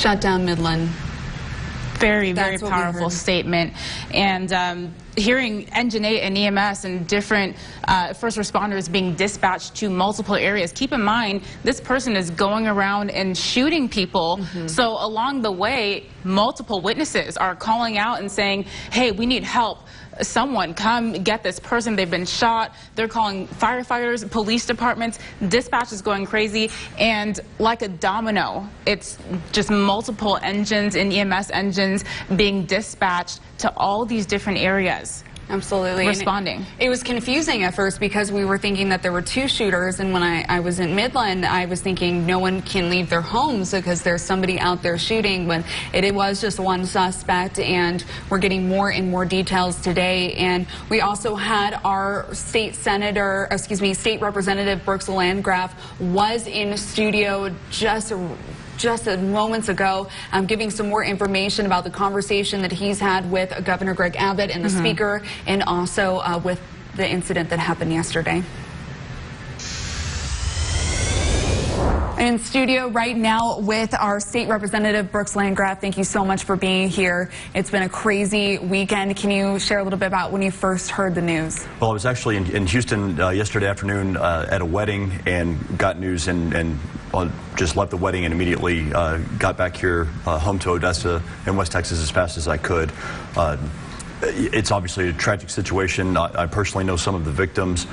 Shut down Midland. Very powerful statement. And hearing Engine 8 and EMS and different first responders being dispatched to multiple areas. Keep in mind, this person is going around and shooting people. So along the way, multiple witnesses are calling out and saying, hey, we need help. Someone come get this person. They've been shot. They're calling firefighters, police departments. Dispatch is going crazy. And like a domino, it's just multiple engines and EMS engines being dispatched to all these different areas. Absolutely. Responding. It was confusing at first because we were thinking that there were two shooters, and when I was in Midland, I was thinking no one can leave their homes because there's somebody out there shooting, but it was just one suspect, and we're getting more and more details today. And we also had our state representative Brooks Landgraf was in studio just moments ago, giving some more information about the conversation that he's had with Governor Greg Abbott and the Speaker, and also with the incident that happened yesterday. In studio right now with our state representative Brooks Landgraf. Thank you so much for being here. It's been a crazy weekend. Can you share a little bit about when you first heard the news? Well, I was actually in Houston yesterday afternoon at a wedding and got news and just left the wedding and immediately got back here home to Odessa in West Texas as fast as I could. It's obviously a tragic situation. I personally know some of the victims.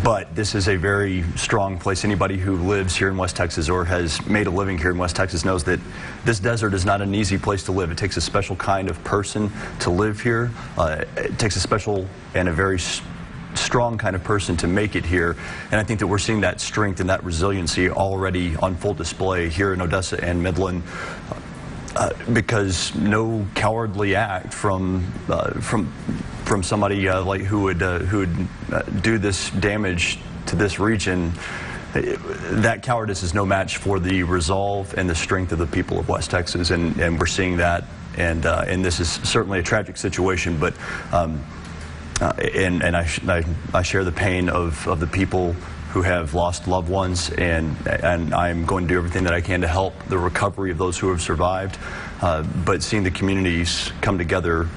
But this is a very strong place. Anybody who lives here in West Texas or has made a living here in West Texas knows that this desert is not an easy place to live. It takes a special kind of person to live here. It takes a special and a very strong kind of person to make it here. And I think that we're seeing that strength and that resiliency already on full display here in Odessa and Midland. Because no cowardly act from somebody like who would do this damage to this region, that cowardice is no match for the resolve and the strength of the people of West Texas, and we're seeing that, and this is certainly a tragic situation, but I share the pain of the people who have lost loved ones, and I'm going to do everything that I can to help the recovery of those who have survived. But seeing the communities come together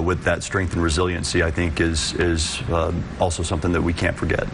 with that strength and resiliency, I think, is also something that we can't forget.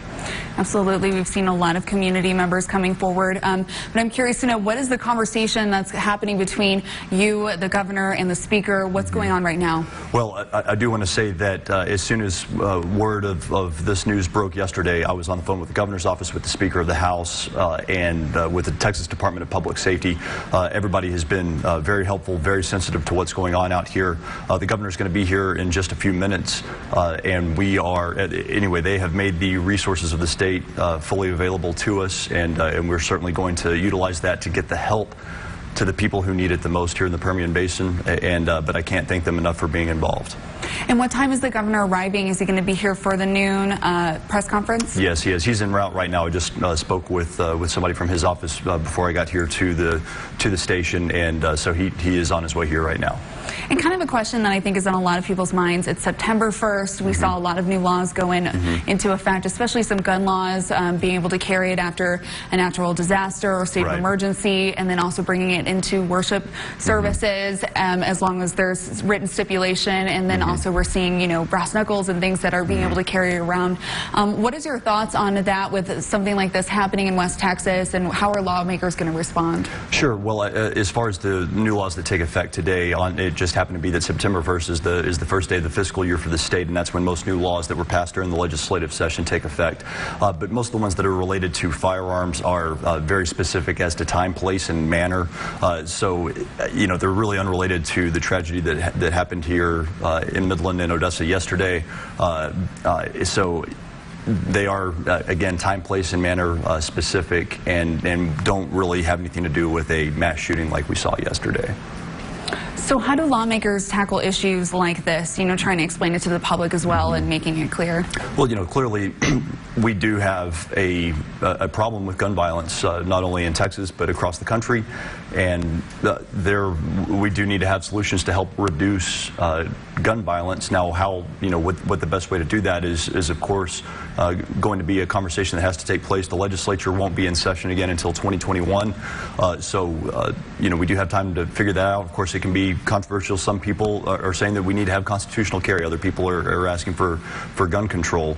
Absolutely. We've seen a lot of community members coming forward. But I'm curious to know, what is the conversation that's happening between you, the governor, and the speaker? What's going on right now? Well, I do want to say that as soon as word of this news broke yesterday, I was on the phone with the governor's office, with the Speaker of the House, and with the Texas Department of Public Safety. Everybody has been very helpful, very sensitive to what's going on out here. The governor's going to be here in just a few minutes, and we are, anyway, they have made the resources of the state fully available to us, and we're certainly going to utilize that to get the help to the people who need it the most here in the Permian Basin, but I can't thank them enough for being involved. And what time is the governor arriving? Is he going to be here for the noon press conference? Yes, he is. He's en route right now. I just spoke with somebody from his office before I got here to the station, and so he is on his way here right now. And kind of a question that I think is on a lot of people's minds. It's September 1st. We saw a lot of new laws go into effect, especially some gun laws, being able to carry it after a natural disaster or state of emergency, and then also bringing it into worship services, as long as there's written stipulation. And then also we're seeing, you know, brass knuckles and things that are being able to carry around. What is your thoughts on that with something like this happening in West Texas, and how are lawmakers going to respond? Sure. Well, as far as the new laws that take effect today, it just happened to be that September 1st is the first day of the fiscal year for the state, and that's when most new laws that were passed during the legislative session take effect. But most of the ones that are related to firearms are very specific as to time, place, and manner. So, you know, they're really unrelated to the tragedy that happened here in Midland and Odessa yesterday. So they are, again, time, place, and manner specific, and don't really have anything to do with a mass shooting like we saw yesterday. So how do lawmakers tackle issues like this, trying to explain it to the public as well and making it clear? Well, clearly we do have a problem with gun violence, not only in Texas but across the country, and we do need to have solutions to help reduce gun violence. Now, how what the best way to do that is of course going to be a conversation that has to take place. The legislature won't be in session again until 2021, so we do have time to figure that out. Of course, it can be controversial. Some people are saying that we need to have constitutional carry. Other people are asking for gun control.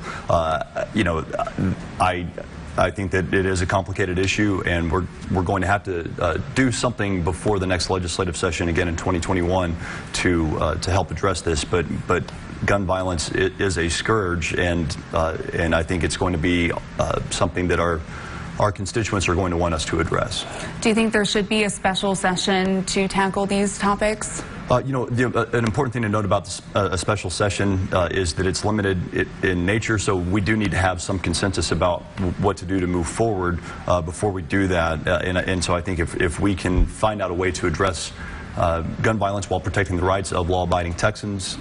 I think that it is a complicated issue, and we're going to have to do something before the next legislative session again in 2021 to help address this. But gun violence is a scourge, and I think it's going to be something that our constituents are going to want us to address. Do you think there should be a special session to tackle these topics? An important thing to note about a special session is that it's limited in nature, so we do need to have some consensus about what to do to move forward before we do that. And so I think if we can find out a way to address gun violence while protecting the rights of law-abiding Texans,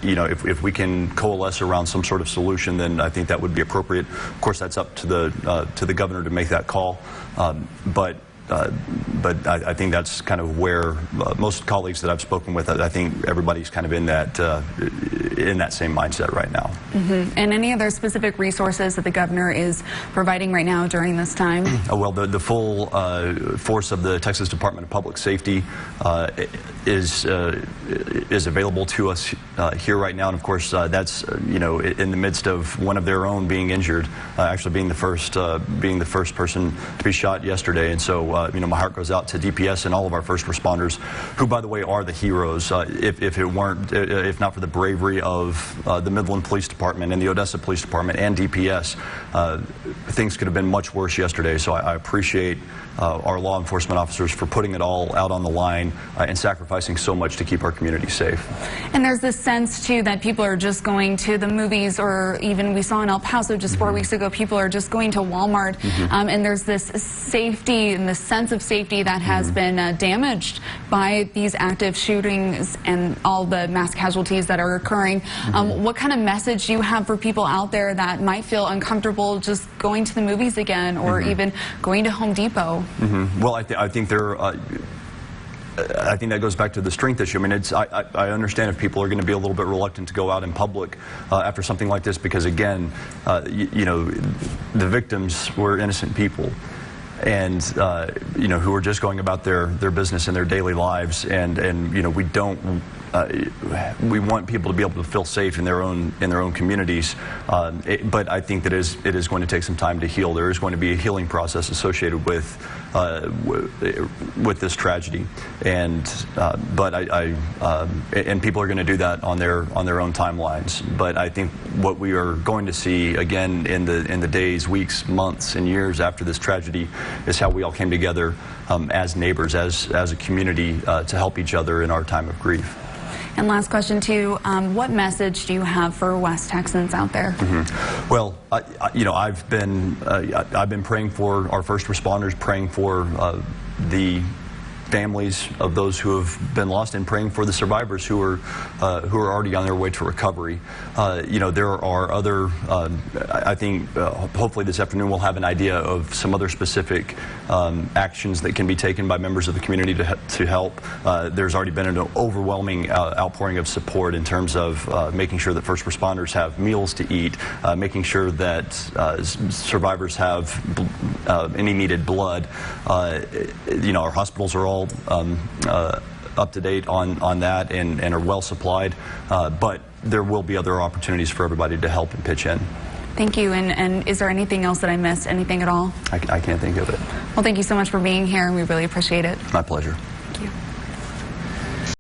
if we can coalesce around some sort of solution, then I think that would be appropriate. Of course, that's up to the governor to make that call, but I think that's kind of where most colleagues that I've spoken with, I think everybody's kind of in that same mindset right now. And any other specific resources that the governor is providing right now during this time? Well, the full force of the Texas Department of Public Safety is available to us here right now, and of course that's in the midst of one of their own being injured, actually being the first person to be shot yesterday. And so my heart goes out to DPS and all of our first responders, who, by the way, are the heroes. If not for the bravery of the Midland Police Department and the Odessa Police Department and DPS, things could have been much worse yesterday. So I appreciate our law enforcement officers for putting it all out on the line and sacrificing so much to keep our community safe. And there's this sense, too, that people are just going to the movies, or even we saw in El Paso just 4 weeks ago, people are just going to Walmart, and there's this safety and the sense of safety that has been damaged by these active shootings and all the mass casualties that are occurring. What kind of message do you have for people out there that might feel uncomfortable just going to the movies again, or even going to Home Depot? Well, I think that goes back to the strength issue. I mean, I understand if people are going to be a little bit reluctant to go out in public after something like this, because again, the victims were innocent people, and who are just going about their business and their daily lives, and we want people to be able to feel safe in their own communities, but I think that it is going to take some time to heal. There is going to be a healing process associated with this tragedy, and people are going to do that on their own timelines. But I think what we are going to see again in the days, weeks, months, and years after this tragedy is how we all came together as neighbors, as a community, to help each other in our time of grief. And last question, too, what message do you have for West Texans out there? Well, I've been praying for our first responders, praying for the families of those who have been lost, and praying for the survivors who are already on their way to recovery. There are other, I think hopefully this afternoon we'll have an idea of some other specific actions that can be taken by members of the community to help. There's already been an overwhelming outpouring of support in terms of making sure that first responders have meals to eat, making sure that survivors have any needed blood. Our hospitals are all up to date on that and are well supplied, but there will be other opportunities for everybody to help and pitch in. Thank you. And is there anything else that I missed? Anything at all? I can't think of it. Well, thank you so much for being here, and we really appreciate it. My pleasure. Thank you.